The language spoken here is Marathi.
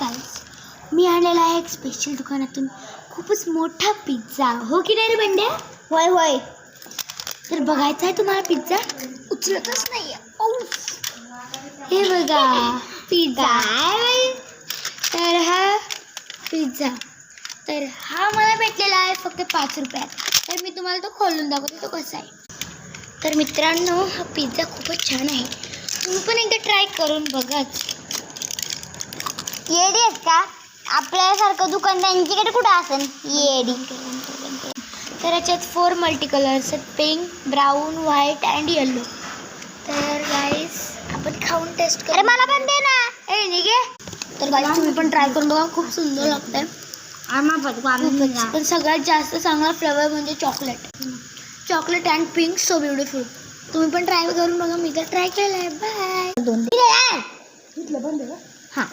गाईस, मी आणलेला आहे एक स्पेशल दुकानातून खूपच मोठा पिझ्झा. हो की नाही रे बंड्या? होय होय. तर बघायचा आहे तुम्हाला पिझ्झा? उचलतच नाही. हे बघा पिझ्झा. तर हा पिझ्झा, तर हा मला भेटलेला आहे फक्त 5 रुपयात. तर मी तुम्हाला तो खोलून दाखवते तो कसा आहे. तर मित्रांनो, हा पिझ्झा खूपच छान आहे. तुम्ही पण एकदा ट्राय करून बघाच. येडी आहेत का? आपल्यासारखं दुकान त्यांच्याकडे कुठं असेल येडी. तर याच्यात 4 मल्टी कलर्स आहेत, pink, brown, white and yellow. तर गाईस आपण खाऊन टेस्ट करू. अरे मला पण दे ना. ए निघे. तर गाईस तुम्ही पण ट्राय करून बघा, खूप सुंदर लागतंय. पण सगळ्यात जास्त चांगला फ्लेवर म्हणजे chocolate and pink, so beautiful. तुम्ही पण ट्राय करून बघा. मी तर ट्राय केलं आहे. बाय. दोन हां.